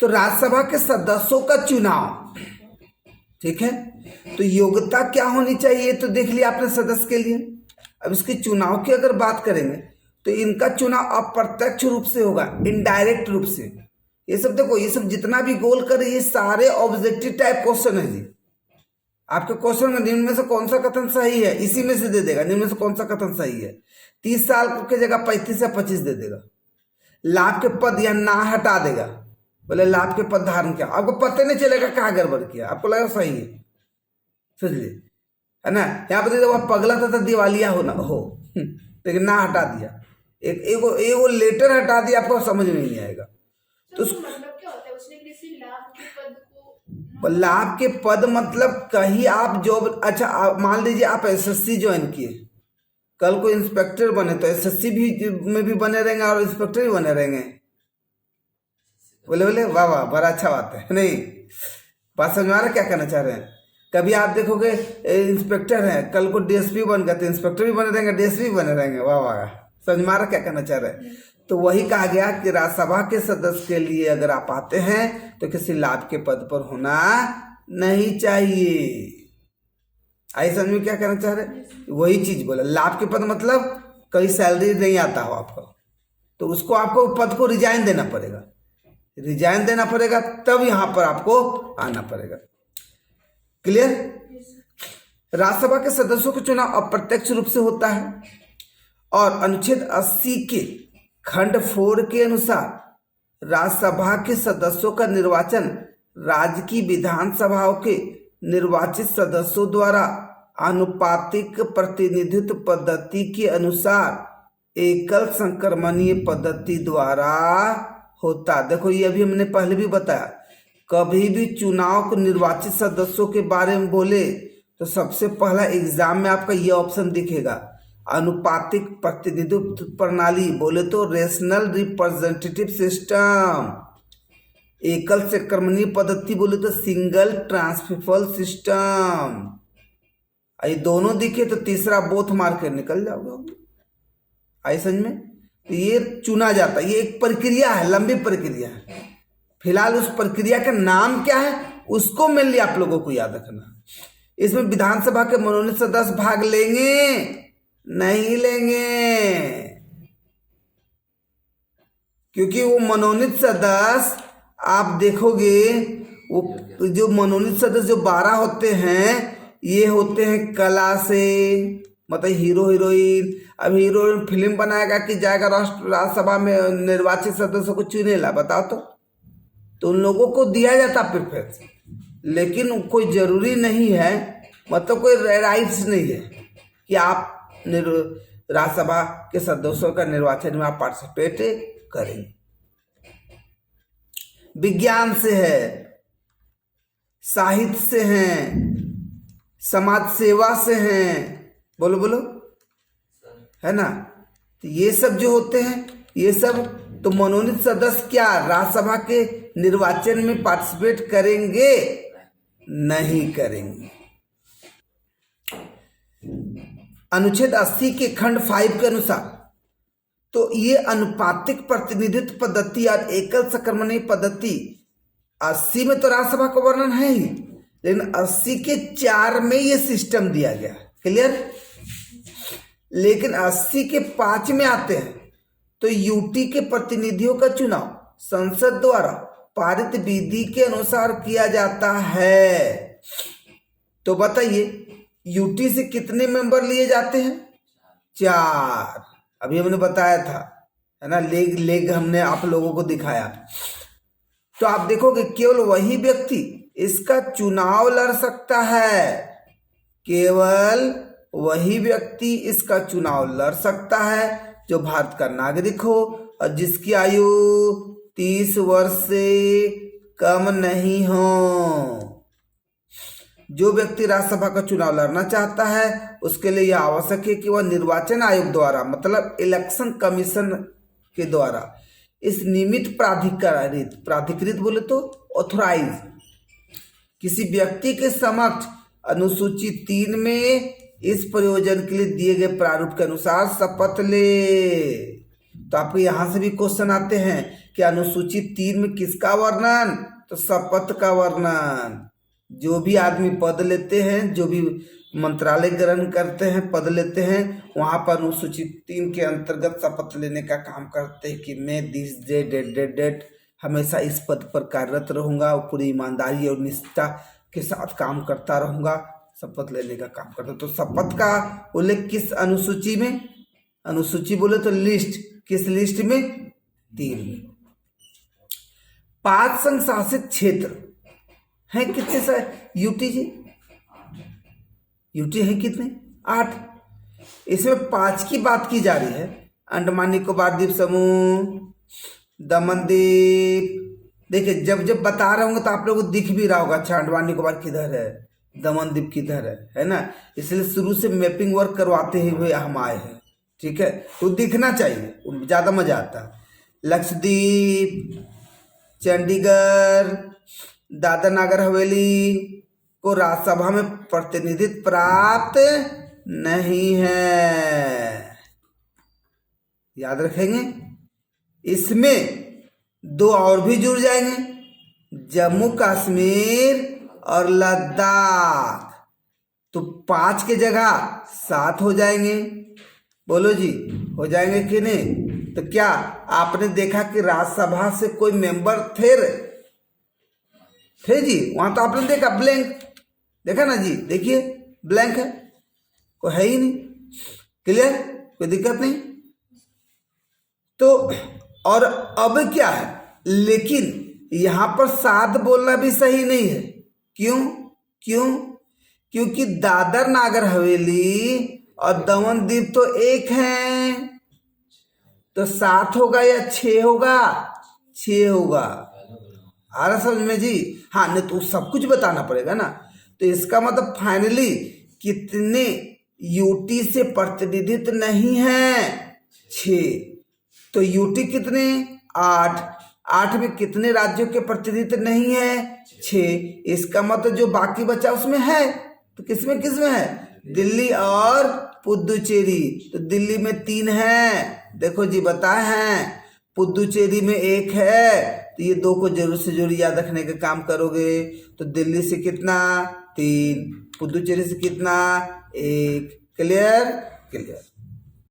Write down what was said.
तो राज्यसभा के सदस्यों का चुनाव, ठीक है, तो योग्यता क्या होनी चाहिए तो देख लिया आपने सदस्य के लिए। अब इसके चुनाव की अगर बात करेंगे तो इनका चुनाव अप्रत्यक्ष रूप से होगा, इनडायरेक्ट रूप से। ये सब देखो, ये सब जितना भी गोल करे ये सारे ऑब्जेक्टिव टाइप क्वेश्चन है जी। आपके क्वेश्चन में निम्न में से कौन सा कथन सही है, इसी में से दे देगा निम्न में से कौन सा कथन सही है। 30 साल की जगह 35 या 25 दे देगा। लाभ के पद या ना हटा देगा, बोले लाभ के पद धारण किया, आपको पता नहीं चलेगा कहाँ गड़बड़ किया, आपको लगा सही है, समझिए, है ना। यहाँ पर जब पगला था दिवालिया हो लेकिन ना हटा दिया, एगो लेटर हटा दिया, आपको समझ में नहीं आएगा। तो मतलब क्या होता है, उसने किसी लाभ के पद को, लाभ के पद मतलब कहीं आप जॉब, अच्छा मान लीजिए आप एसएससी ज्वाइन किए, कल को इंस्पेक्टर बने तो एसएससी भी में भी बने रहेंगे और इंस्पेक्टर भी बने रहेंगे। बोले बोले वाह वाह, बड़ा अच्छा बात है, नहीं बात समझ में आ रहा है क्या कहना चाह रहे हैं। कभी आप देखोगे इंस्पेक्टर है, कल को डीएसपी बन गए तो इंस्पेक्टर भी बने रहेंगे, डीएसपी भी बने रहेंगे, वाह वाह, समझ में आ रहा क्या कहना चाह रहे हैं। तो वही कहा गया कि राज्यसभा के सदस्य के लिए अगर आप आते हैं तो किसी लाभ के पद पर होना नहीं चाहिए। आई समझ में क्या कहना चाह रहे हैं, वही चीज बोला। लाभ के पद मतलब कहीं सैलरी नहीं आता हो आपको, तो उसको आपको पद को रिजाइन देना पड़ेगा, रिजाइन देना पड़ेगा, तब यहां पर आपको आना पड़ेगा। क्लियर। राज्यसभा के सदस्यों का चुनाव अप्रत्यक्ष रूप से होता है और अनुच्छेद 80 के खंड 4 के अनुसार राज्यसभा के सदस्यों का निर्वाचन राज्य की विधानसभाओं के निर्वाचित सदस्यों द्वारा आनुपातिक प्रतिनिधित्व पद्धति के अनुसार एकल संक्रमणीय पद्धति द्वारा होता। देखो ये अभी हमने पहले भी बताया, कभी भी चुनाव को निर्वाचित सदस्यों के बारे में बोले तो सबसे पहला एग्जाम में आपका ये ऑप्शन दिखेगा, अनुपातिक प्रतिनिधित्व प्रणाली, बोले तो रेशनल रिप्रेजेंटेटिव सिस्टम। एकल संक्रमणीय पद्धति बोले तो सिंगल ट्रांसफिफल सिस्टम। ये दोनों दिखे तो तीसरा बोथ मार कर निकल जाओगे। आई समझ में। तो ये चुना जाता है, ये एक प्रक्रिया है, लंबी प्रक्रिया है। फिलहाल उस प्रक्रिया का नाम क्या है उसको मेनली आप लोगों को याद रखना। इसमें विधानसभा के मनोनीत सदस्य भाग लेंगे नहीं लेंगे, क्योंकि वो मनोनीत सदस्य आप देखोगे, वो जो मनोनीत सदस्य जो 12 होते हैं ये होते हैं कला से, मतलब हीरो हीरोइन। अब हीरोइन फिल्म बनाएगा कि जाएगा राज्यसभा में निर्वाचित सदस्यों को चुनेला, बताओ तो उन लोगों को दिया जाता प्रेफरेंस, लेकिन कोई जरूरी नहीं है, मतलब कोई राइट्स नहीं है कि आप राज्यसभा के सदस्यों का निर्वाचन में आप पार्टिसिपेट करेंगे। विज्ञान से है, साहित्य से हैं, समाज सेवा से हैं, बोलो बोलो, है ना। तो ये सब जो होते हैं ये सब तो मनोनीत सदस्य क्या राज्यसभा के निर्वाचन में पार्टिसिपेट करेंगे नहीं करेंगे। अनुच्छेद 80 के खंड 5 के अनुसार तो ये अनुपातिक प्रतिनिधित्व पद्धति और एकल संक्रमणीय पद्धति 80 में तो राज्यसभा का वर्णन है ही, लेकिन 80 के 4 में ये सिस्टम दिया गया। क्लियर। लेकिन 80 के 5 में आते हैं तो यूटी के प्रतिनिधियों का चुनाव संसद द्वारा पारित विधि के अनुसार किया जाता है। तो बताइए यूटी से कितने मेंबर लिए जाते हैं? 4। अभी हमने बताया था, है ना, लेग हमने आप लोगों को दिखाया। तो आप देखोगे केवल वही व्यक्ति इसका चुनाव लड़ सकता है, केवल वही व्यक्ति इसका चुनाव लड़ सकता है जो भारत का नागरिक हो और जिसकी आयु 30 वर्ष से कम नहीं हो। जो व्यक्ति राज्यसभा का चुनाव लड़ना चाहता है उसके लिए यह आवश्यक है कि वह निर्वाचन आयोग द्वारा, मतलब इलेक्शन कमीशन के द्वारा इस नियमित प्राधिकृत बोले तो ऑथोराइज किसी व्यक्ति के समक्ष अनुसूची 3 में इस प्रयोजन के लिए दिए गए प्रारूप के अनुसार शपथ ले। तो आपको यहाँ से भी क्वेश्चन आते हैं कि अनुसूची 3 में किसका वर्णन, तो शपथ का वर्णन। जो भी आदमी पद लेते हैं, जो भी मंत्रालय ग्रहण करते हैं, पद लेते हैं, वहाँ पर अनुसूची 3 के अंतर्गत शपथ लेने का काम करते हैं कि मैं दिस डेट हमेशा इस पद पर कार्यरत रहूंगा और पूरी ईमानदारी और निष्ठा के साथ काम करता रहूंगा, शपथ लेने का काम करता। तो शपथ का उल्लेख किस अनुसूची में, अनुसूची बोले तो लिस्ट, किस लिस्ट में, 3 में। 5 संघ शासित क्षेत्र है कितने सर यूटी जी, यूटी है कितने, 8। इसमें 5 की बात की जा रही है। अंडमान निकोबार द्वीप समूह, दमन द्वीप। देखिए जब जब बता रहे होंगे तो आप लोगों को दिख भी रहा होगा, अच्छा अंडमान निकोबार किधर है, दमन द्वीप किधर है ना। इसलिए शुरू से मैपिंग वर्क करवाते हुए हम आए हैं, ठीक है, तो दिखना चाहिए, ज़्यादा मजा आता है। लक्षद्वीप, चंडीगढ़, दादर नागर हवेली को राज्यसभा में प्रतिनिधित्व प्राप्त नहीं है, याद रखेंगे। इसमें 2 और भी जुड़ जाएंगे, जम्मू कश्मीर और लद्दाख। तो 5 के जगह 7 हो जाएंगे, बोलो जी हो जाएंगे कि नहीं। तो क्या आपने देखा कि राज्यसभा से कोई मेंबर थे जी, वहां तो आपने देखा ब्लैंक, देखा ना जी, देखिए ब्लैंक है, कोई है ही नहीं। क्लियर, कोई दिक्कत नहीं। तो और अब क्या है, लेकिन यहां पर 7 बोलना भी सही नहीं है। क्योंकि दादर नागर हवेली और दमन द्वीप तो एक हैं, तो 7 होगा या 6 होगा, 6 होगा। आ रहा समझ में जी, हाँ, नहीं तो सब कुछ बताना पड़ेगा ना। तो इसका मतलब फाइनली कितने यूटी से प्रतिनिधित्व नहीं है, 6। तो यूटी कितने, 8 में कितने राज्यों के प्रतिनिधित्व नहीं है, 6। इसका मतलब जो बाकी बचा उसमें है, तो किसमें है, दिल्ली और पुदुचेरी। तो दिल्ली में 3 है, देखो जी बताए हैं, पुदुचेरी में 1 है। तो ये 2 को जरूर से जरूर याद रखने का काम करोगे। तो दिल्ली से कितना, 3, पुदुचेरी से कितना, 1। क्लियर।